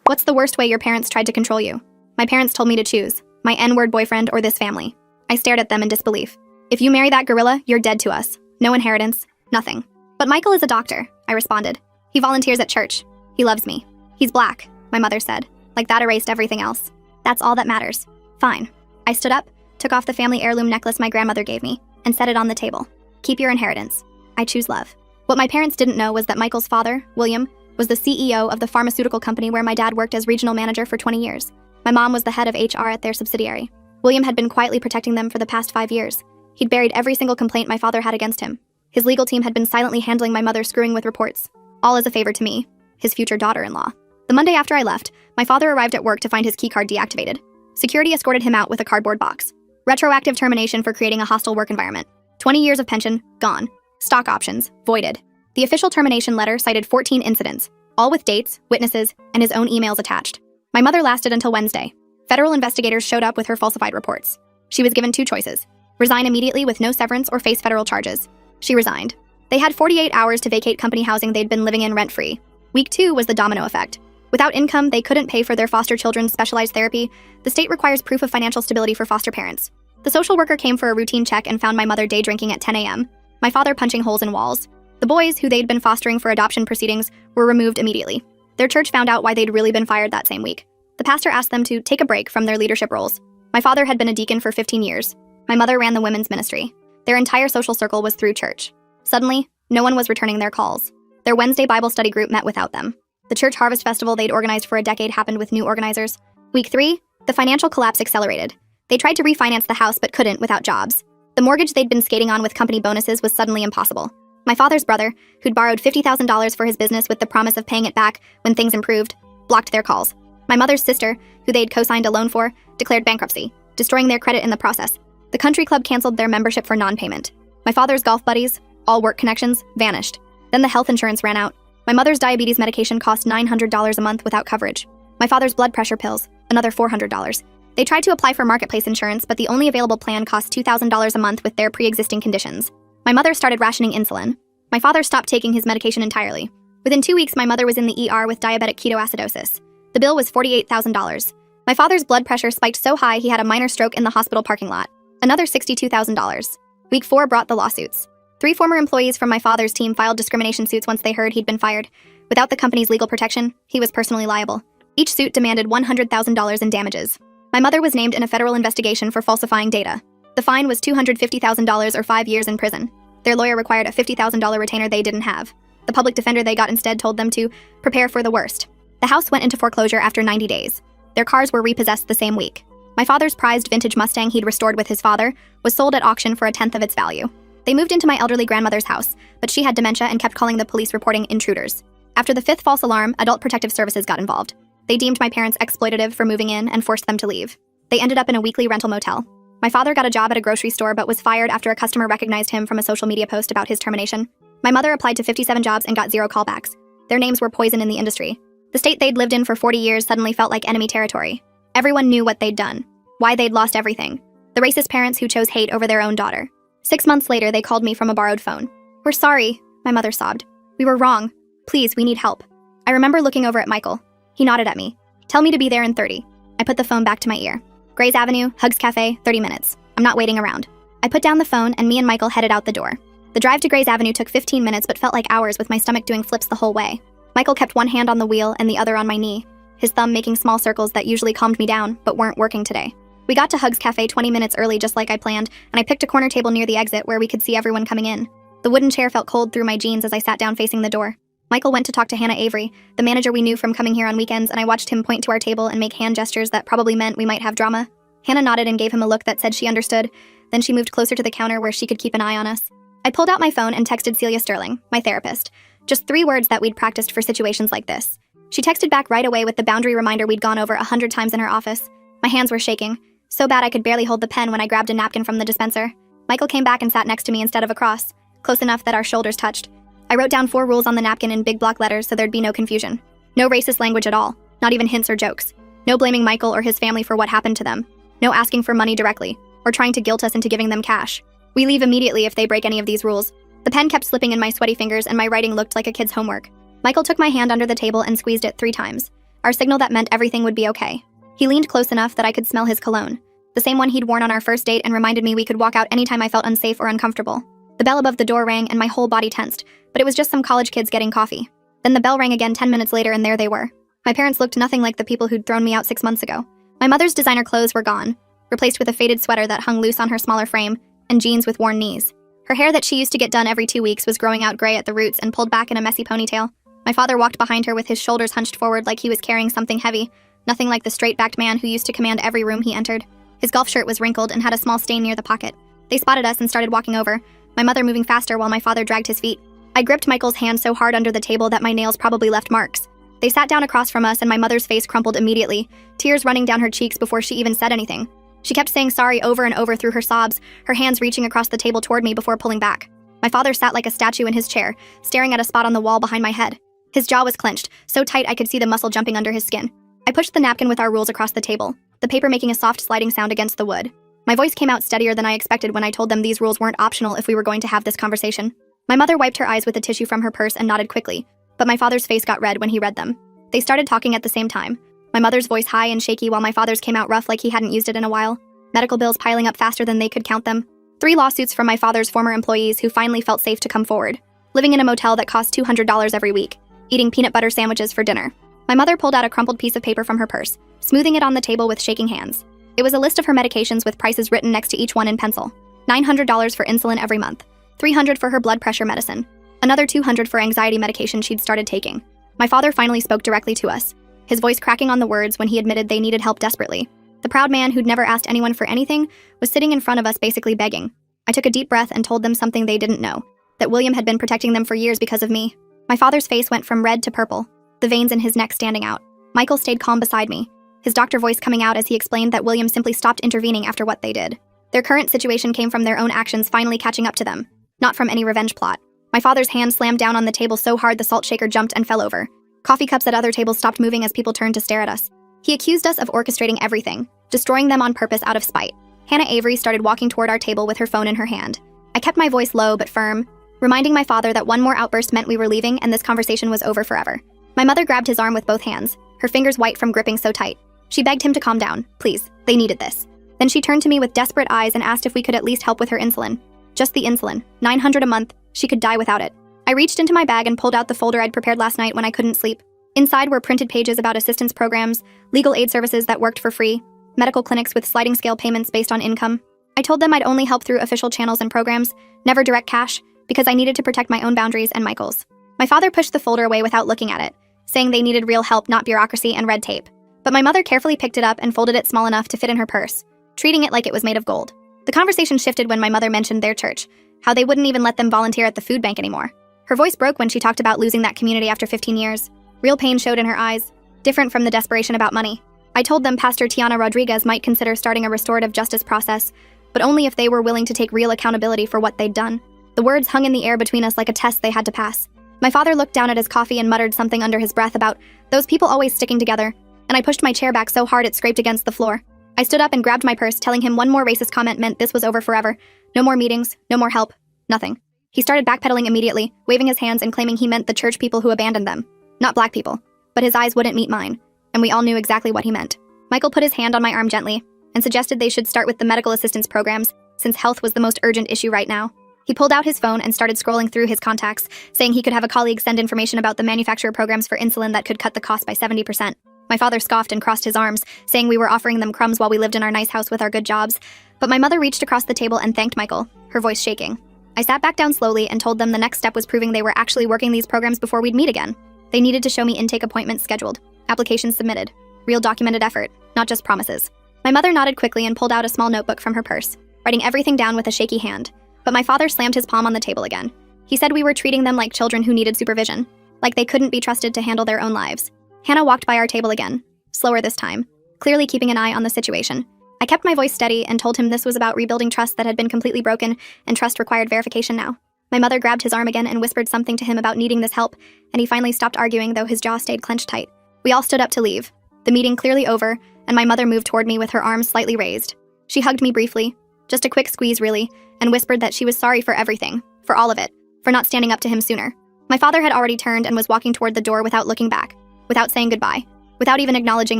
What's the worst way your parents tried to control you? My parents told me to choose my N-word boyfriend or this family. I stared at them in disbelief. If you marry that gorilla, you're dead to us. No inheritance, nothing. But Michael is a doctor, I responded. He volunteers at church. He loves me. He's black, my mother said. Like that erased everything else. That's all that matters. Fine. I stood up, took off the family heirloom necklace my grandmother gave me, and set it on the table. Keep your inheritance. I choose love. What my parents didn't know was that Michael's father, William, was the CEO of the pharmaceutical company where my dad worked as regional manager for 20 years. My mom was the head of HR at their subsidiary. William had been quietly protecting them for the past 5 years. He'd buried every single complaint my father had against him. His legal team had been silently handling my mother screwing with reports, all as a favor to me, his future daughter-in-law. The Monday after I left, my father arrived at work to find his keycard deactivated. Security escorted him out with a cardboard box. Retroactive termination for creating a hostile work environment. 20 years of pension, gone. Stock options, voided. The official termination letter cited 14 incidents, all with dates, witnesses, and his own emails attached. My mother lasted until Wednesday. Federal investigators showed up with her falsified reports. She was given 2 choices: resign immediately with no severance or face federal charges. She resigned. They had 48 hours to vacate company housing they'd been living in rent-free. Week 2 was the domino effect. Without income, they couldn't pay for their foster children's specialized therapy. The state requires proof of financial stability for foster parents. The social worker came for a routine check and found my mother day drinking at 10 a.m., my father punching holes in walls. The boys, who they'd been fostering for adoption proceedings, were removed immediately. Their church found out why they'd really been fired that same week. The pastor asked them to take a break from their leadership roles. My father had been a deacon for 15 years. My mother ran the women's ministry. Their entire social circle was through church. Suddenly, no one was returning their calls. Their Wednesday Bible study group met without them. The church harvest festival they'd organized for a decade happened with new organizers. Week 3, the financial collapse accelerated. They tried to refinance the house but couldn't without jobs. The mortgage they'd been skating on with company bonuses was suddenly impossible. My father's brother, who'd borrowed $50,000 for his business with the promise of paying it back when things improved, blocked their calls. My mother's sister, who they'd co-signed a loan for, declared bankruptcy, destroying their credit in the process. The country club canceled their membership for non-payment. My father's golf buddies, all work connections, vanished. Then the health insurance ran out. My mother's diabetes medication cost $900 a month without coverage. My father's blood pressure pills, another $400. They tried to apply for marketplace insurance, but the only available plan cost $2,000 a month with their pre-existing conditions. My mother started rationing insulin. My father stopped taking his medication entirely. Within 2 weeks, my mother was in the ER with diabetic ketoacidosis. The bill was $48,000. My father's blood pressure spiked so high he had a minor stroke in the hospital parking lot. Another $62,000. Week 4 brought the lawsuits. 3 former employees from my father's team filed discrimination suits once they heard he'd been fired. Without the company's legal protection, he was personally liable. Each suit demanded $100,000 in damages. My mother was named in a federal investigation for falsifying data. The fine was $250,000 or 5 years in prison. Their lawyer required a $50,000 retainer they didn't have. The public defender they got instead told them to prepare for the worst. The house went into foreclosure after 90 days. Their cars were repossessed the same week. My father's prized vintage Mustang he'd restored with his father was sold at auction for 1/10 of its value. They moved into my elderly grandmother's house, but she had dementia and kept calling the police reporting intruders. After the 5th false alarm, Adult Protective Services got involved. They deemed my parents exploitative for moving in and forced them to leave. They ended up in a weekly rental motel. My father got a job at a grocery store but was fired after a customer recognized him from a social media post about his termination. My mother applied to 57 jobs and got 0 callbacks. Their names were poison in the industry. The state they'd lived in for 40 years suddenly felt like enemy territory. Everyone knew what they'd done, why they'd lost everything. The racist parents who chose hate over their own daughter. 6 months later, they called me from a borrowed phone. "We're sorry," my mother sobbed. "We were wrong. Please, we need help." I remember looking over at Michael. He nodded at me. "Tell me to be there in 30. I put the phone back to my ear. Grays Avenue, Hugs Cafe, 30 minutes. I'm not waiting around. I put down the phone and me and Michael headed out the door. The drive to Grays Avenue took 15 minutes but felt like hours with my stomach doing flips the whole way. Michael kept one hand on the wheel and the other on my knee, his thumb making small circles that usually calmed me down but weren't working today. We got to Hugs Cafe 20 minutes early just like I planned, and I picked a corner table near the exit where we could see everyone coming in. The wooden chair felt cold through my jeans as I sat down facing the door. Michael went to talk to Hannah Avery, the manager we knew from coming here on weekends, and I watched him point to our table and make hand gestures that probably meant we might have drama. Hannah nodded and gave him a look that said she understood. Then she moved closer to the counter where she could keep an eye on us. I pulled out my phone and texted Celia Sterling, my therapist. Just 3 words that we'd practiced for situations like this. She texted back right away with the boundary reminder we'd gone over 100 times in her office. My hands were shaking, so bad I could barely hold the pen when I grabbed a napkin from the dispenser. Michael came back and sat next to me instead of across, close enough that our shoulders touched. I wrote down 4 rules on the napkin in big block letters so there'd be no confusion. No racist language at all, not even hints or jokes. No blaming Michael or his family for what happened to them. No asking for money directly, or trying to guilt us into giving them cash. We leave immediately if they break any of these rules. The pen kept slipping in my sweaty fingers and my writing looked like a kid's homework. Michael took my hand under the table and squeezed it 3 times. our signal that meant everything would be okay. He leaned close enough that I could smell his cologne, the same one he'd worn on our first date, and reminded me we could walk out anytime I felt unsafe or uncomfortable. The bell above the door rang and my whole body tensed, but it was just some college kids getting coffee. Then the bell rang again 10 minutes later and there they were. My parents looked nothing like the people who'd thrown me out 6 months ago. My mother's designer clothes were gone, replaced with a faded sweater that hung loose on her smaller frame, and jeans with worn knees. Her hair that she used to get done every 2 weeks was growing out gray at the roots and pulled back in a messy ponytail. My father walked behind her with his shoulders hunched forward like he was carrying something heavy, nothing like the straight-backed man who used to command every room he entered. His golf shirt was wrinkled and had a small stain near the pocket. They spotted us and started walking over, my mother moving faster while my father dragged his feet. I gripped Michael's hand so hard under the table that my nails probably left marks. They sat down across from us and my mother's face crumpled immediately, tears running down her cheeks before she even said anything. She kept saying sorry over and over through her sobs, her hands reaching across the table toward me before pulling back. My father sat like a statue in his chair, staring at a spot on the wall behind my head. His jaw was clenched, so tight I could see the muscle jumping under his skin. I pushed the napkin with our rules across the table, the paper making a soft sliding sound against the wood. My voice came out steadier than I expected when I told them these rules weren't optional if we were going to have this conversation. My mother wiped her eyes with a tissue from her purse and nodded quickly, but my father's face got red when he read them. They started talking at the same time, my mother's voice high and shaky while my father's came out rough like he hadn't used it in a while. Medical bills piling up faster than they could count them. 3 lawsuits from my father's former employees who finally felt safe to come forward. Living in a motel that cost $200 every week. Eating peanut butter sandwiches for dinner. My mother pulled out a crumpled piece of paper from her purse, smoothing it on the table with shaking hands. It was a list of her medications with prices written next to each one in pencil. $900 for insulin every month. $300 for her blood pressure medicine. Another $200 for anxiety medication she'd started taking. My father finally spoke directly to us, his voice cracking on the words when he admitted they needed help desperately. The proud man who'd never asked anyone for anything was sitting in front of us basically begging. I took a deep breath and told them something they didn't know, that William had been protecting them for years because of me. My father's face went from red to purple, the veins in his neck standing out. Michael stayed calm beside me, his doctor voice coming out as he explained that William simply stopped intervening after what they did. Their current situation came from their own actions finally catching up to them, not from any revenge plot. My father's hand slammed down on the table so hard the salt shaker jumped and fell over. Coffee cups at other tables stopped moving as people turned to stare at us. He accused us of orchestrating everything, destroying them on purpose out of spite. Hannah Avery started walking toward our table with her phone in her hand. I kept my voice low but firm, reminding my father that one more outburst meant we were leaving and this conversation was over forever. My mother grabbed his arm with both hands, her fingers white from gripping so tight. She begged him to calm down, please, they needed this. Then she turned to me with desperate eyes and asked if we could at least help with her insulin. Just the insulin, $900 a month, she could die without it. I reached into my bag and pulled out the folder I'd prepared last night when I couldn't sleep. Inside were printed pages about assistance programs, legal aid services that worked for free, medical clinics with sliding scale payments based on income. I told them I'd only help through official channels and programs, never direct cash, because I needed to protect my own boundaries and Michael's. My father pushed the folder away without looking at it, saying they needed real help, not bureaucracy and red tape. But my mother carefully picked it up and folded it small enough to fit in her purse, treating it like it was made of gold. The conversation shifted when my mother mentioned their church, how they wouldn't even let them volunteer at the food bank anymore. Her voice broke when she talked about losing that community after 15 years. Real pain showed in her eyes, different from the desperation about money. I told them Pastor Tiana Rodriguez might consider starting a restorative justice process, but only if they were willing to take real accountability for what they'd done. The words hung in the air between us like a test they had to pass. My father looked down at his coffee and muttered something under his breath about those people always sticking together, and I pushed my chair back so hard it scraped against the floor. I stood up and grabbed my purse, telling him one more racist comment meant this was over forever. No more meetings, no more help, nothing. He started backpedaling immediately, waving his hands and claiming he meant the church people who abandoned them. Not black people. But his eyes wouldn't meet mine, and we all knew exactly what he meant. Michael put his hand on my arm gently and suggested they should start with the medical assistance programs, since health was the most urgent issue right now. He pulled out his phone and started scrolling through his contacts, saying he could have a colleague send information about the manufacturer programs for insulin that could cut the cost by 70%. My father scoffed and crossed his arms, saying we were offering them crumbs while we lived in our nice house with our good jobs. But my mother reached across the table and thanked Michael, her voice shaking. I sat back down slowly and told them the next step was proving they were actually working these programs before we'd meet again. They needed to show me intake appointments scheduled, applications submitted, real documented effort, not just promises. My mother nodded quickly and pulled out a small notebook from her purse, writing everything down with a shaky hand. But my father slammed his palm on the table again. He said we were treating them like children who needed supervision, like they couldn't be trusted to handle their own lives. Hannah walked by our table again, slower this time, clearly keeping an eye on the situation. I kept my voice steady and told him this was about rebuilding trust that had been completely broken, and trust required verification now. My mother grabbed his arm again and whispered something to him about needing this help, and he finally stopped arguing, though his jaw stayed clenched tight. We all stood up to leave, the meeting clearly over, and my mother moved toward me with her arms slightly raised. She hugged me briefly, just a quick squeeze really, and whispered that she was sorry for everything, for all of it, for not standing up to him sooner. My father had already turned and was walking toward the door without looking back, without saying goodbye. without even acknowledging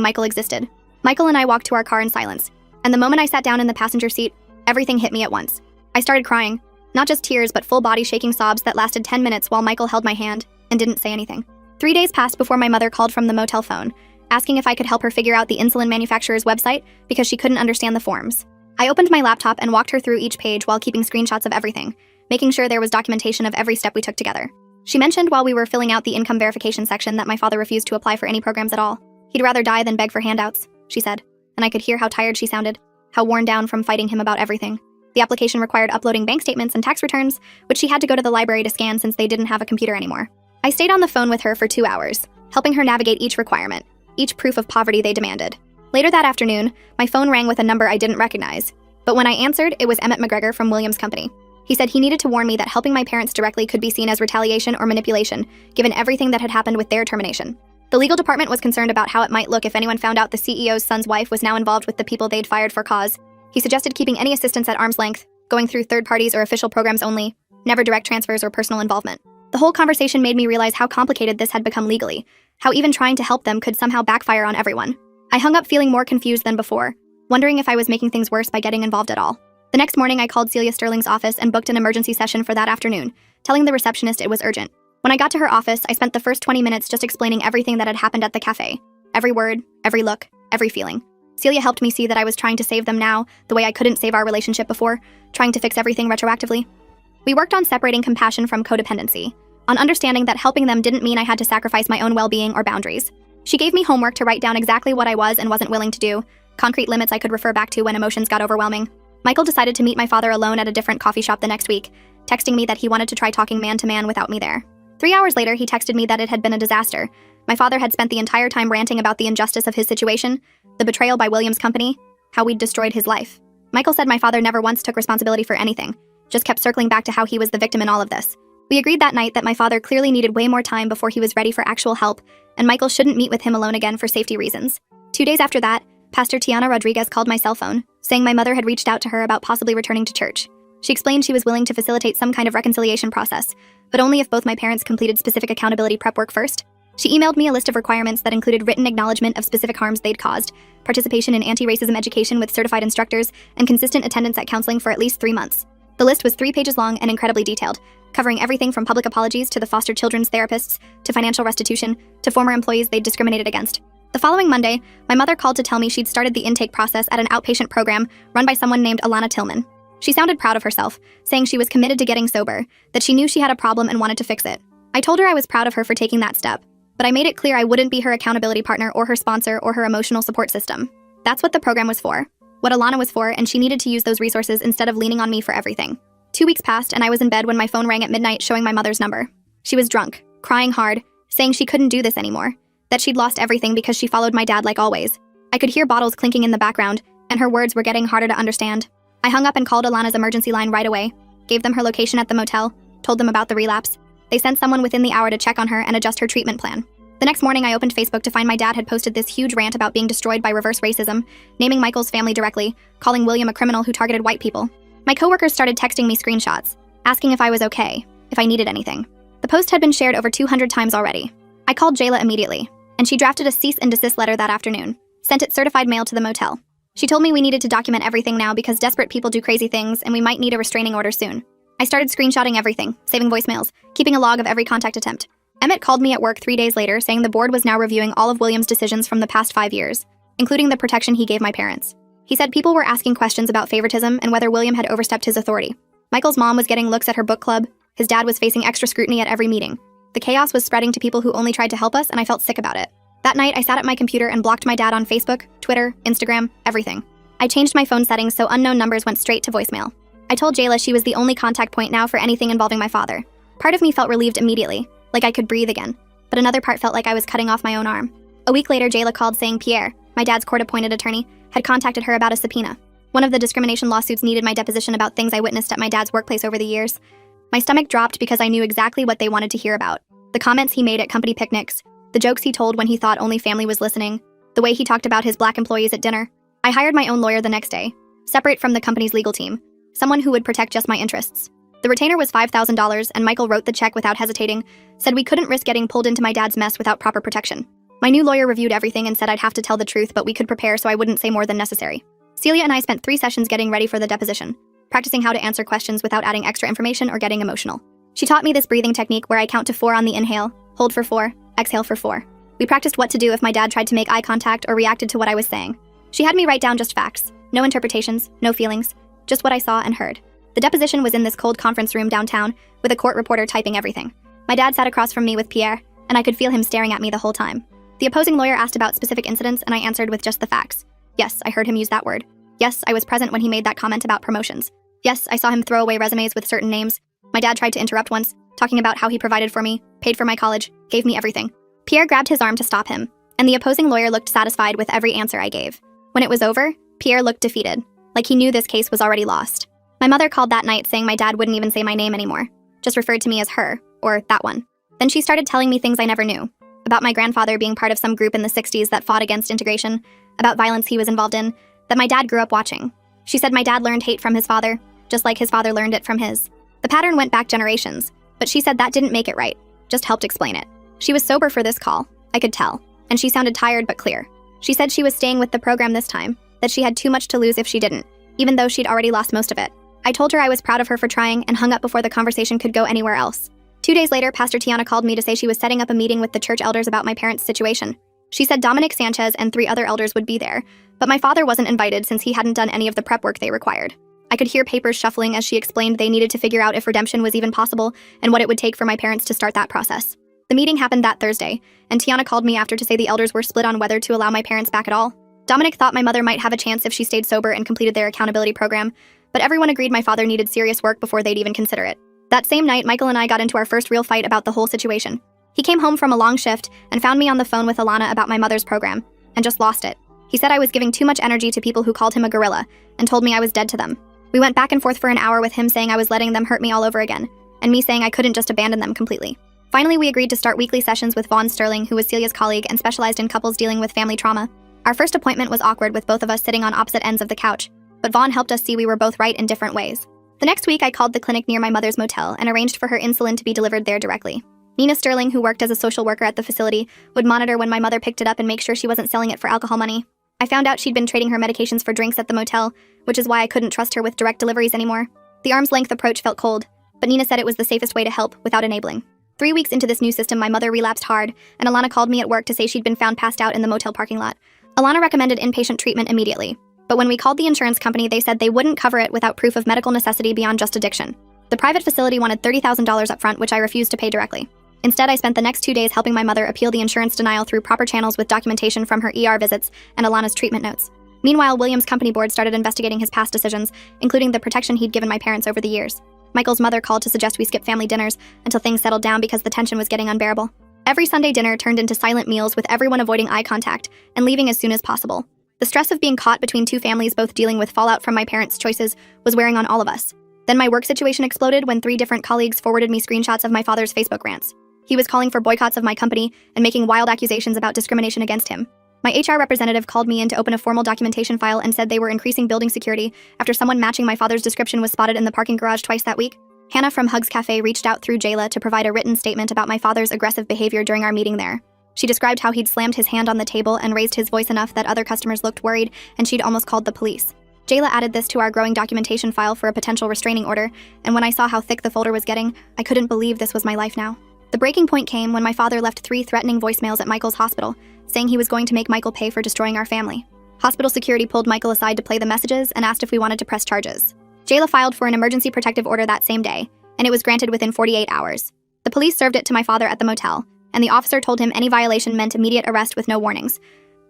Michael existed. Michael and I walked to our car in silence, and the moment I sat down in the passenger seat, everything hit me at once. I started crying, not just tears but full body shaking sobs that lasted 10 minutes while Michael held my hand and didn't say anything. 3 days passed before my mother called from the motel phone, asking if I could help her figure out the insulin manufacturer's website because she couldn't understand the forms. I opened my laptop and walked her through each page while keeping screenshots of everything, making sure there was documentation of every step we took together. She mentioned while we were filling out the income verification section that my father refused to apply for any programs at all. He'd rather die than beg for handouts, she said, and I could hear how tired she sounded, how worn down from fighting him about everything. The application required uploading bank statements and tax returns, which she had to go to the library to scan since they didn't have a computer anymore. I stayed on the phone with her for 2 hours, helping her navigate each requirement, each proof of poverty they demanded. Later that afternoon, my phone rang with a number I didn't recognize, but when I answered, it was Emmett McGregor from Williams Company. He said he needed to warn me that helping my parents directly could be seen as retaliation or manipulation, given everything that had happened with their termination. The legal department was concerned about how it might look if anyone found out the CEO's son's wife was now involved with the people they'd fired for cause. He suggested keeping any assistance at arm's length, going through third parties or official programs only, never direct transfers or personal involvement. The whole conversation made me realize how complicated this had become legally, how even trying to help them could somehow backfire on everyone. I hung up feeling more confused than before, wondering if I was making things worse by getting involved at all. The next morning, I called Celia Sterling's office and booked an emergency session for that afternoon, telling the receptionist it was urgent. When I got to her office, I spent the first 20 minutes just explaining everything that had happened at the cafe. Every word, every look, every feeling. Celia helped me see that I was trying to save them now, the way I couldn't save our relationship before, trying to fix everything retroactively. We worked on separating compassion from codependency, on understanding that helping them didn't mean I had to sacrifice my own well-being or boundaries. She gave me homework to write down exactly what I was and wasn't willing to do, concrete limits I could refer back to when emotions got overwhelming. Michael decided to meet my father alone at a different coffee shop the next week, texting me that he wanted to try talking man-to-man without me there. 3 hours later, he texted me that it had been a disaster. My father had spent the entire time ranting about the injustice of his situation, the betrayal by Williams Company, how we'd destroyed his life. Michael said my father never once took responsibility for anything, just kept circling back to how he was the victim in all of this. We agreed that night that my father clearly needed way more time before he was ready for actual help, and Michael shouldn't meet with him alone again for safety reasons. 2 days after that, Pastor Tiana Rodriguez called my cell phone, saying my mother had reached out to her about possibly returning to church. She explained she was willing to facilitate some kind of reconciliation process, but only if both my parents completed specific accountability prep work first. She emailed me a list of requirements that included written acknowledgement of specific harms they'd caused, participation in anti-racism education with certified instructors, and consistent attendance at counseling for at least 3 months. The list was 3 pages long and incredibly detailed, covering everything from public apologies to the foster children's therapists, to financial restitution, to former employees they'd discriminated against. The following Monday, my mother called to tell me she'd started the intake process at an outpatient program run by someone named Alana Tillman. She sounded proud of herself, saying she was committed to getting sober, that she knew she had a problem and wanted to fix it. I told her I was proud of her for taking that step, but I made it clear I wouldn't be her accountability partner or her sponsor or her emotional support system. That's what the program was for, what Alana was for, and she needed to use those resources instead of leaning on me for everything. 2 weeks passed and I was in bed when my phone rang at midnight showing my mother's number. She was drunk, crying hard, saying she couldn't do this anymore, that she'd lost everything because she followed my dad like always. I could hear bottles clinking in the background, and her words were getting harder to understand. I hung up and called Alana's emergency line right away, gave them her location at the motel, told them about the relapse. They sent someone within the hour to check on her and adjust her treatment plan. The next morning, I opened Facebook to find my dad had posted this huge rant about being destroyed by reverse racism, naming Michael's family directly, calling William a criminal who targeted white people. My coworkers started texting me screenshots, asking if I was okay, if I needed anything. The post had been shared over 200 times already. I called Jayla immediately, and she drafted a cease and desist letter that afternoon, sent it certified mail to the motel. She told me we needed to document everything now because desperate people do crazy things and we might need a restraining order soon. I started screenshotting everything, saving voicemails, keeping a log of every contact attempt. Emmett called me at work 3 days later saying the board was now reviewing all of Williams' decisions from the past 5 years, including the protection he gave my parents. He said people were asking questions about favoritism and whether William had overstepped his authority. Michael's mom was getting looks at her book club, his dad was facing extra scrutiny at every meeting. The chaos was spreading to people who only tried to help us, and I felt sick about it. That night, I sat at my computer and blocked my dad on Facebook, Twitter, Instagram, everything. I changed my phone settings so unknown numbers went straight to voicemail. I told Jayla she was the only contact point now for anything involving my father. Part of me felt relieved immediately, like I could breathe again, but another part felt like I was cutting off my own arm. A week later, Jayla called saying Pierre, my dad's court-appointed attorney, had contacted her about a subpoena. One of the discrimination lawsuits needed my deposition about things I witnessed at my dad's workplace over the years. My stomach dropped because I knew exactly what they wanted to hear about. The comments he made at company picnics, the jokes he told when he thought only family was listening, the way he talked about his black employees at dinner. I hired my own lawyer the next day, separate from the company's legal team, someone who would protect just my interests. The retainer was $5,000, and Michael wrote the check without hesitating, said we couldn't risk getting pulled into my dad's mess without proper protection. My new lawyer reviewed everything and said I'd have to tell the truth, but we could prepare so I wouldn't say more than necessary. Celia and I spent 3 sessions getting ready for the deposition, practicing how to answer questions without adding extra information or getting emotional. She taught me this breathing technique where I count to 4 on the inhale, hold for 4, exhale for 4. We practiced what to do if my dad tried to make eye contact or reacted to what I was saying. She had me write down just facts, no interpretations, no feelings, just what I saw and heard. The deposition was in this cold conference room downtown, with a court reporter typing everything. My dad sat across from me with Pierre, and I could feel him staring at me the whole time. The opposing lawyer asked about specific incidents, and I answered with just the facts. Yes, I heard him use that word. Yes, I was present when he made that comment about promotions. Yes, I saw him throw away resumes with certain names. My dad tried to interrupt once, talking about how he provided for me, paid for my college, gave me everything. Pierre grabbed his arm to stop him, and the opposing lawyer looked satisfied with every answer I gave. When it was over, Pierre looked defeated, like he knew this case was already lost. My mother called that night saying my dad wouldn't even say my name anymore, just referred to me as her, or that one. Then she started telling me things I never knew, about my grandfather being part of some group in the 60s that fought against integration, about violence he was involved in, that my dad grew up watching. She said my dad learned hate from his father, just like his father learned it from his. The pattern went back generations, but she said that didn't make it right, just helped explain it. She was sober for this call, I could tell, and she sounded tired but clear. She said she was staying with the program this time, that she had too much to lose if she didn't, even though she'd already lost most of it. I told her I was proud of her for trying and hung up before the conversation could go anywhere else. 2 days later, Pastor Tiana called me to say she was setting up a meeting with the church elders about my parents' situation. She said Dominic Sanchez and 3 other elders would be there, but my father wasn't invited since he hadn't done any of the prep work they required. I could hear papers shuffling as she explained they needed to figure out if redemption was even possible and what it would take for my parents to start that process. The meeting happened that Thursday, and Tiana called me after to say the elders were split on whether to allow my parents back at all. Dominic thought my mother might have a chance if she stayed sober and completed their accountability program, but everyone agreed my father needed serious work before they'd even consider it. That same night, Michael and I got into our first real fight about the whole situation. He came home from a long shift and found me on the phone with Alana about my mother's program, and just lost it. He said I was giving too much energy to people who called him a gorilla, and told me I was dead to them. We went back and forth for an hour with him saying I was letting them hurt me all over again, and me saying I couldn't just abandon them completely. Finally, we agreed to start weekly sessions with Vaughn Sterling, who was Celia's colleague and specialized in couples dealing with family trauma. Our first appointment was awkward with both of us sitting on opposite ends of the couch, but Vaughn helped us see we were both right in different ways. The next week, I called the clinic near my mother's motel and arranged for her insulin to be delivered there directly. Nina Sterling, who worked as a social worker at the facility, would monitor when my mother picked it up and make sure she wasn't selling it for alcohol money. I found out she'd been trading her medications for drinks at the motel, which is why I couldn't trust her with direct deliveries anymore. The arm's length approach felt cold, but Nina said it was the safest way to help without enabling. 3 weeks into this new system, my mother relapsed hard, and Alana called me at work to say she'd been found passed out in the motel parking lot. Alana recommended inpatient treatment immediately, but when we called the insurance company, they said they wouldn't cover it without proof of medical necessity beyond just addiction. The private facility wanted $30,000 up front, which I refused to pay directly. Instead, I spent the next 2 days helping my mother appeal the insurance denial through proper channels with documentation from her ER visits and Alana's treatment notes. Meanwhile, William's company board started investigating his past decisions, including the protection he'd given my parents over the years. Michael's mother called to suggest we skip family dinners until things settled down because the tension was getting unbearable. Every Sunday dinner turned into silent meals with everyone avoiding eye contact and leaving as soon as possible. The stress of being caught between 2 families both dealing with fallout from my parents' choices was wearing on all of us. Then my work situation exploded when 3 different colleagues forwarded me screenshots of my father's Facebook rants. He was calling for boycotts of my company and making wild accusations about discrimination against him. My HR representative called me in to open a formal documentation file and said they were increasing building security after someone matching my father's description was spotted in the parking garage twice that week. Hannah from Hugs Cafe reached out through Jayla to provide a written statement about my father's aggressive behavior during our meeting there. She described how he'd slammed his hand on the table and raised his voice enough that other customers looked worried, and she'd almost called the police. Jayla added this to our growing documentation file for a potential restraining order, and when I saw how thick the folder was getting, I couldn't believe this was my life now. The breaking point came when my father left 3 threatening voicemails at Michael's hospital, saying he was going to make Michael pay for destroying our family. Hospital security pulled Michael aside to play the messages and asked if we wanted to press charges. Jayla filed for an emergency protective order that same day, and it was granted within 48 hours. The police served it to my father at the motel, and the officer told him any violation meant immediate arrest with no warnings.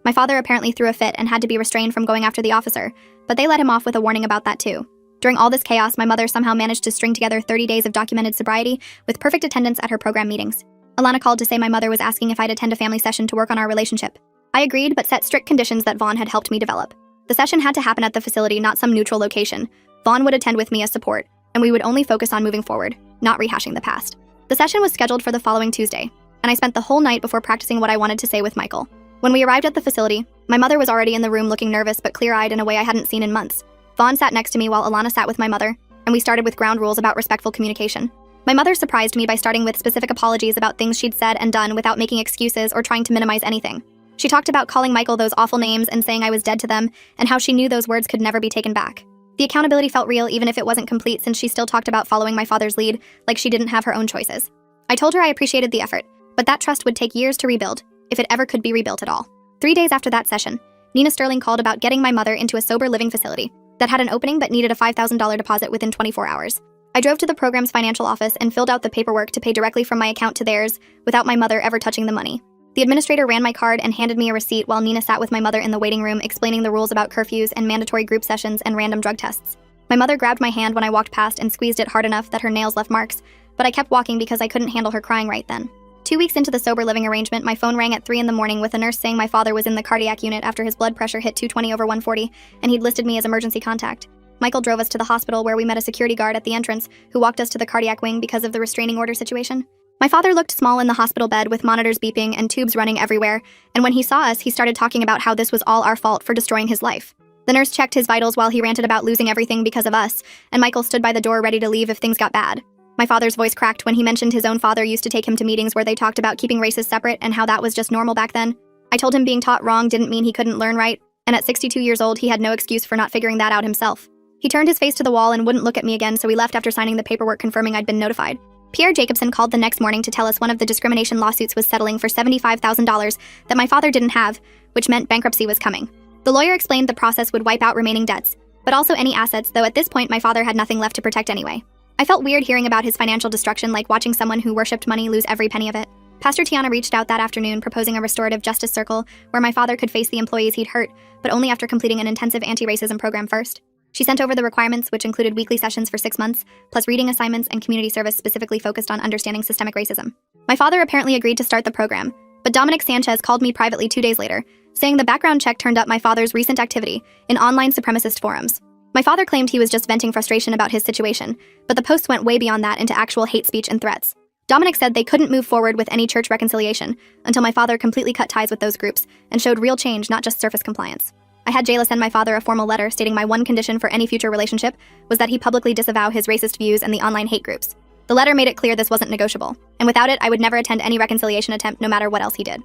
My father apparently threw a fit and had to be restrained from going after the officer, but they let him off with a warning about that too. During all this chaos, my mother somehow managed to string together 30 days of documented sobriety with perfect attendance at her program meetings. Alana called to say my mother was asking if I'd attend a family session to work on our relationship. I agreed, but set strict conditions that Vaughn had helped me develop. The session had to happen at the facility, not some neutral location. Vaughn would attend with me as support, and we would only focus on moving forward, not rehashing the past. The session was scheduled for the following Tuesday, and I spent the whole night before practicing what I wanted to say with Michael. When we arrived at the facility, my mother was already in the room looking nervous but clear-eyed in a way I hadn't seen in months. Vaughn sat next to me while Alana sat with my mother, and we started with ground rules about respectful communication. My mother surprised me by starting with specific apologies about things she'd said and done without making excuses or trying to minimize anything. She talked about calling Michael those awful names and saying I was dead to them, and how she knew those words could never be taken back. The accountability felt real even if it wasn't complete, since she still talked about following my father's lead, like she didn't have her own choices. I told her I appreciated the effort, but that trust would take years to rebuild, if it ever could be rebuilt at all. 3 days after that session, Nina Sterling called about getting my mother into a sober living facility that had an opening but needed a $5,000 deposit within 24 hours. I drove to the program's financial office and filled out the paperwork to pay directly from my account to theirs without my mother ever touching the money. The administrator ran my card and handed me a receipt while Nina sat with my mother in the waiting room explaining the rules about curfews and mandatory group sessions and random drug tests. My mother grabbed my hand when I walked past and squeezed it hard enough that her nails left marks, but I kept walking because I couldn't handle her crying right then. 2 weeks into the sober living arrangement, my phone rang at 3 in the morning with a nurse saying my father was in the cardiac unit after his blood pressure hit 220/140, and he'd listed me as emergency contact. Michael drove us to the hospital where we met a security guard at the entrance who walked us to the cardiac wing because of the restraining order situation. My father looked small in the hospital bed with monitors beeping and tubes running everywhere, and when he saw us, he started talking about how this was all our fault for destroying his life. The nurse checked his vitals while he ranted about losing everything because of us, and Michael stood by the door ready to leave if things got bad. My father's voice cracked when he mentioned his own father used to take him to meetings where they talked about keeping races separate and how that was just normal back then. I told him being taught wrong didn't mean he couldn't learn right, and at 62 years old, he had no excuse for not figuring that out himself. He turned his face to the wall and wouldn't look at me again, so we left after signing the paperwork confirming I'd been notified. Pierre Jacobson called the next morning to tell us one of the discrimination lawsuits was settling for $75,000 that my father didn't have, which meant bankruptcy was coming. The lawyer explained the process would wipe out remaining debts, but also any assets, though at this point my father had nothing left to protect anyway. I felt weird hearing about his financial destruction, like watching someone who worshipped money lose every penny of it. Pastor Tiana reached out that afternoon proposing a restorative justice circle where my father could face the employees he'd hurt, but only after completing an intensive anti-racism program first. She sent over the requirements, which included weekly sessions for 6 months, plus reading assignments and community service specifically focused on understanding systemic racism. My father apparently agreed to start the program, but Dominic Sanchez called me privately 2 days later, saying the background check turned up my father's recent activity in online supremacist forums. My father claimed he was just venting frustration about his situation, but the posts went way beyond that into actual hate speech and threats. Dominic said they couldn't move forward with any church reconciliation until my father completely cut ties with those groups and showed real change, not just surface compliance. I had Jayla send my father a formal letter stating my one condition for any future relationship was that he publicly disavow his racist views and the online hate groups. The letter made it clear this wasn't negotiable, and without it, I would never attend any reconciliation attempt no matter what else he did.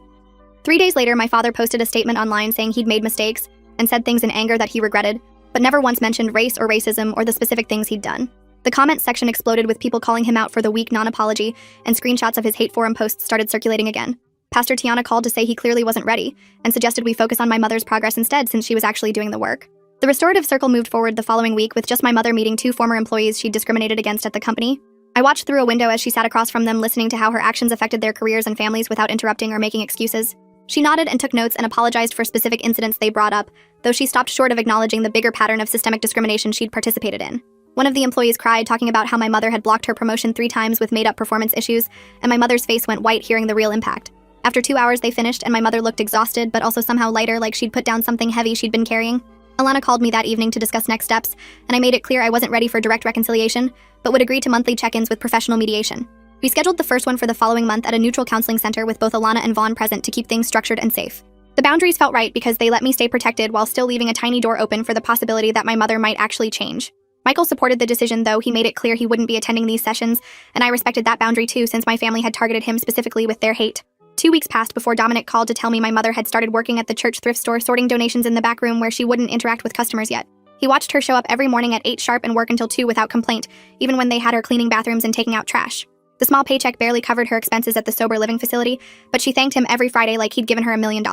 3 days later, my father posted a statement online saying he'd made mistakes and said things in anger that he regretted, but never once mentioned race or racism or the specific things he'd done. The comments section exploded with people calling him out for the weak non-apology, and screenshots of his hate forum posts started circulating again. Pastor Tiana called to say he clearly wasn't ready, and suggested we focus on my mother's progress instead since she was actually doing the work. The restorative circle moved forward the following week with just my mother meeting 2 former employees she'd discriminated against at the company. I watched through a window as she sat across from them listening to how her actions affected their careers and families without interrupting or making excuses. She nodded and took notes and apologized for specific incidents they brought up, though she stopped short of acknowledging the bigger pattern of systemic discrimination she'd participated in. One of the employees cried, talking about how my mother had blocked her promotion 3 times with made-up performance issues, and my mother's face went white hearing the real impact. After 2 hours, they finished, and my mother looked exhausted, but also somehow lighter, like she'd put down something heavy she'd been carrying. Alana called me that evening to discuss next steps, and I made it clear I wasn't ready for direct reconciliation, but would agree to monthly check-ins with professional mediation. We scheduled the first one for the following month at a neutral counseling center with both Alana and Vaughn present to keep things structured and safe. The boundaries felt right because they let me stay protected while still leaving a tiny door open for the possibility that my mother might actually change. Michael supported the decision, though he made it clear he wouldn't be attending these sessions, and I respected that boundary too since my family had targeted him specifically with their hate. 2 weeks passed before Dominic called to tell me my mother had started working at the church thrift store sorting donations in the back room where she wouldn't interact with customers yet. He watched her show up every morning at 8 sharp and work until 2 without complaint, even when they had her cleaning bathrooms and taking out trash. The small paycheck barely covered her expenses at the sober living facility, but she thanked him every Friday like he'd given her $1 million.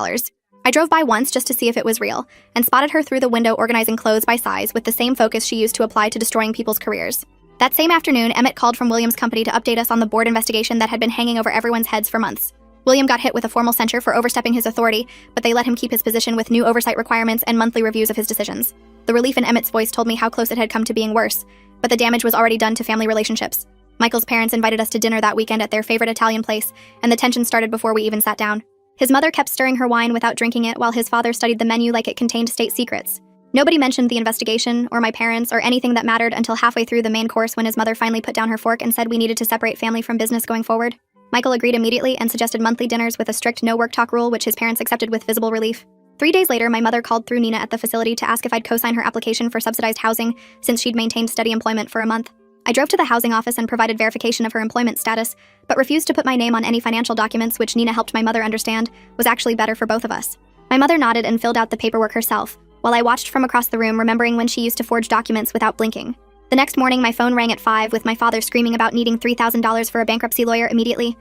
I drove by once just to see if it was real, and spotted her through the window organizing clothes by size with the same focus she used to apply to destroying people's careers. That same afternoon, Emmett called from William's company to update us on the board investigation that had been hanging over everyone's heads for months. William got hit with a formal censure for overstepping his authority, but they let him keep his position with new oversight requirements and monthly reviews of his decisions. The relief in Emmett's voice told me how close it had come to being worse, but the damage was already done to family relationships. Michael's parents invited us to dinner that weekend at their favorite Italian place, and the tension started before we even sat down. His mother kept stirring her wine without drinking it while his father studied the menu like it contained state secrets. Nobody mentioned the investigation, or my parents, or anything that mattered until halfway through the main course when his mother finally put down her fork and said we needed to separate family from business going forward. Michael agreed immediately and suggested monthly dinners with a strict no work talk rule, which his parents accepted with visible relief. 3 days later, my mother called through Nina at the facility to ask if I'd co-sign her application for subsidized housing since she'd maintained steady employment for a month. I drove to the housing office and provided verification of her employment status, but refused to put my name on any financial documents, which Nina helped my mother understand was actually better for both of us. My mother nodded and filled out the paperwork herself, while I watched from across the room, remembering when she used to forge documents without blinking. The next morning, my phone rang at 5 with my father screaming about needing $3,000 for a bankruptcy lawyer immediately.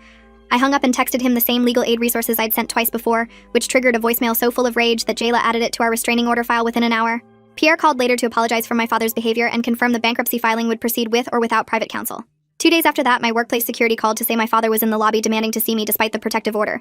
I hung up and texted him the same legal aid resources I'd sent twice before, which triggered a voicemail so full of rage that Jayla added it to our restraining order file within an hour. Pierre called later to apologize for my father's behavior and confirm the bankruptcy filing would proceed with or without private counsel. 2 days after that, my workplace security called to say my father was in the lobby demanding to see me despite the protective order.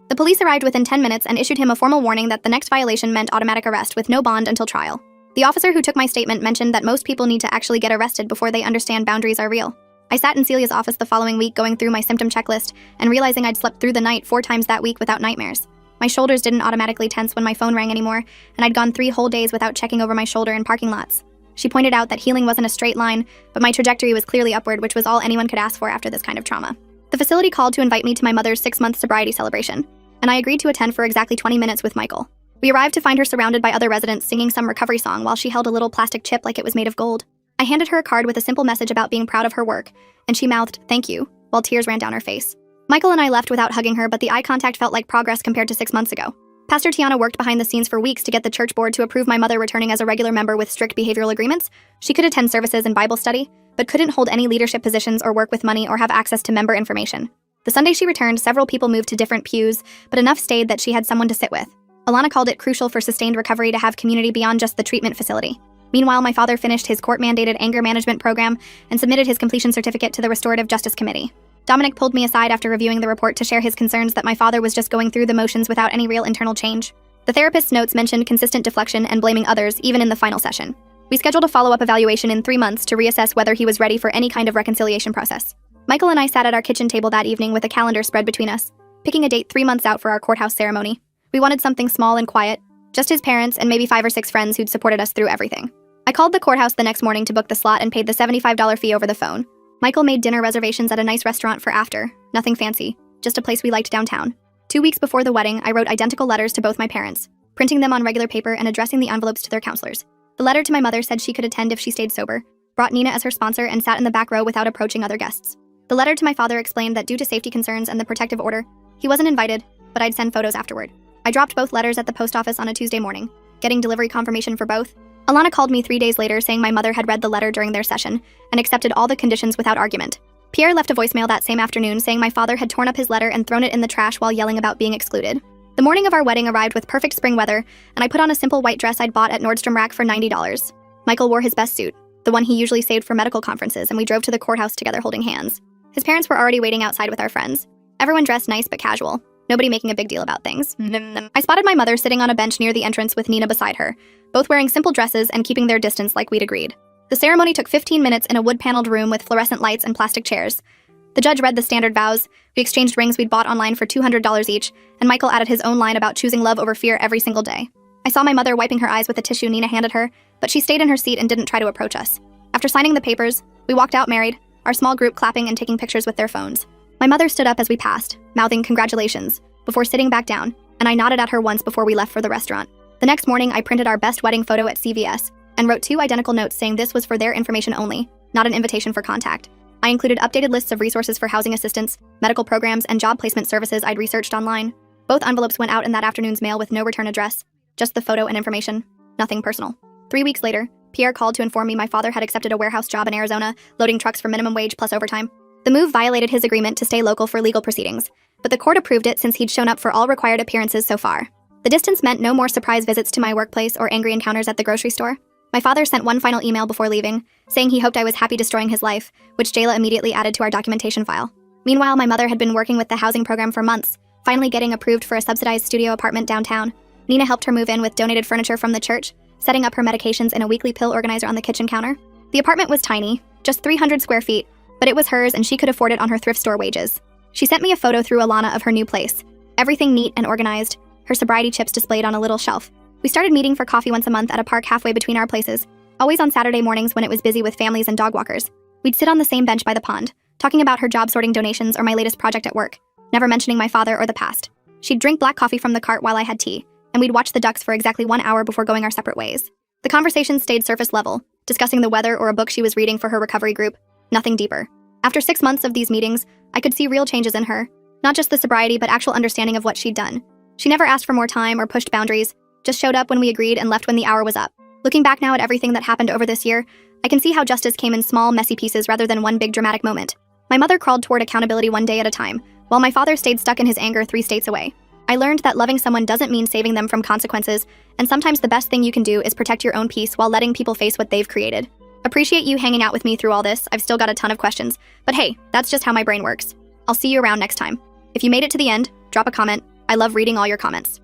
The police arrived within 10 minutes and issued him a formal warning that the next violation meant automatic arrest with no bond until trial. The officer who took my statement mentioned that most people need to actually get arrested before they understand boundaries are real. I sat in Celia's office the following week going through my symptom checklist and realizing I'd slept through the night 4 times that week without nightmares. My shoulders didn't automatically tense when my phone rang anymore, and I'd gone 3 whole days without checking over my shoulder in parking lots. She pointed out that healing wasn't a straight line, but my trajectory was clearly upward, which was all anyone could ask for after this kind of trauma. The facility called to invite me to my mother's 6-month sobriety celebration, and I agreed to attend for exactly 20 minutes with Michael. We arrived to find her surrounded by other residents singing some recovery song while she held a little plastic chip like it was made of gold. I handed her a card with a simple message about being proud of her work, and she mouthed, "Thank you," while tears ran down her face. Michael and I left without hugging her, but the eye contact felt like progress compared to 6 months ago. Pastor Tiana worked behind the scenes for weeks to get the church board to approve my mother returning as a regular member with strict behavioral agreements. She could attend services and Bible study, but couldn't hold any leadership positions or work with money or have access to member information. The Sunday she returned, several people moved to different pews, but enough stayed that she had someone to sit with. Alana called it crucial for sustained recovery to have community beyond just the treatment facility. Meanwhile, my father finished his court-mandated anger management program and submitted his completion certificate to the Restorative Justice Committee. Dominic pulled me aside after reviewing the report to share his concerns that my father was just going through the motions without any real internal change. The therapist's notes mentioned consistent deflection and blaming others, even in the final session. We scheduled a follow-up evaluation in 3 months to reassess whether he was ready for any kind of reconciliation process. Michael and I sat at our kitchen table that evening with a calendar spread between us, picking a date 3 months out for our courthouse ceremony. We wanted something small and quiet, just his parents and maybe 5 or 6 friends who'd supported us through everything. I called the courthouse the next morning to book the slot and paid the $75 fee over the phone. Michael made dinner reservations at a nice restaurant for after, nothing fancy, just a place we liked downtown. 2 weeks before the wedding, I wrote identical letters to both my parents, printing them on regular paper and addressing the envelopes to their counselors. The letter to my mother said she could attend if she stayed sober, brought Nina as her sponsor, and sat in the back row without approaching other guests. The letter to my father explained that due to safety concerns and the protective order, he wasn't invited, but I'd send photos afterward. I dropped both letters at the post office on a Tuesday morning, getting delivery confirmation for both. Alana called me 3 days later saying my mother had read the letter during their session and accepted all the conditions without argument. Pierre left a voicemail that same afternoon saying my father had torn up his letter and thrown it in the trash while yelling about being excluded. The morning of our wedding arrived with perfect spring weather, and I put on a simple white dress I'd bought at Nordstrom Rack for $90. Michael wore his best suit, the one he usually saved for medical conferences, and we drove to the courthouse together holding hands. His parents were already waiting outside with our friends. Everyone dressed nice but casual, nobody making a big deal about things. I spotted my mother sitting on a bench near the entrance with Nina beside her, both wearing simple dresses and keeping their distance like we'd agreed. The ceremony took 15 minutes in a wood-paneled room with fluorescent lights and plastic chairs. The judge read the standard vows, we exchanged rings we'd bought online for $200 each, and Michael added his own line about choosing love over fear every single day. I saw my mother wiping her eyes with a tissue Nina handed her, but she stayed in her seat and didn't try to approach us. After signing the papers, we walked out married, our small group clapping and taking pictures with their phones. My mother stood up as we passed, mouthing congratulations, before sitting back down, and I nodded at her once before we left for the restaurant. The next morning, I printed our best wedding photo at CVS and wrote 2 identical notes saying this was for their information only, not an invitation for contact. I included updated lists of resources for housing assistance, medical programs, and job placement services I'd researched online. Both envelopes went out in that afternoon's mail with no return address, just the photo and information, nothing personal. 3 weeks later, Pierre called to inform me my father had accepted a warehouse job in Arizona, loading trucks for minimum wage plus overtime. The move violated his agreement to stay local for legal proceedings, but the court approved it since he'd shown up for all required appearances so far. The distance meant no more surprise visits to my workplace or angry encounters at the grocery store. My father sent one final email before leaving, saying he hoped I was happy destroying his life, which Jayla immediately added to our documentation file. Meanwhile, my mother had been working with the housing program for months, finally getting approved for a subsidized studio apartment downtown. Nina helped her move in with donated furniture from the church, setting up her medications in a weekly pill organizer on the kitchen counter. The apartment was tiny, just 300 square feet, but it was hers and she could afford it on her thrift store wages. She sent me a photo through Alana of her new place. Everything neat and organized, her sobriety chips displayed on a little shelf. We started meeting for coffee once a month at a park halfway between our places, always on Saturday mornings when it was busy with families and dog walkers. We'd sit on the same bench by the pond, talking about her job sorting donations or my latest project at work, never mentioning my father or the past. She'd drink black coffee from the cart while I had tea, and we'd watch the ducks for exactly 1 hour before going our separate ways. The conversation stayed surface level, discussing the weather or a book she was reading for her recovery group. Nothing deeper. After 6 months of these meetings, I could see real changes in her. Not just the sobriety, but actual understanding of what she'd done. She never asked for more time or pushed boundaries, just showed up when we agreed and left when the hour was up. Looking back now at everything that happened over this year, I can see how justice came in small, messy pieces rather than one big dramatic moment. My mother crawled toward accountability one day at a time, while my father stayed stuck in his anger 3 states away. I learned that loving someone doesn't mean saving them from consequences, and sometimes the best thing you can do is protect your own peace while letting people face what they've created. Appreciate you hanging out with me through all this. I've still got a ton of questions, but hey, that's just how my brain works. I'll see you around next time. If you made it to the end, drop a comment. I love reading all your comments.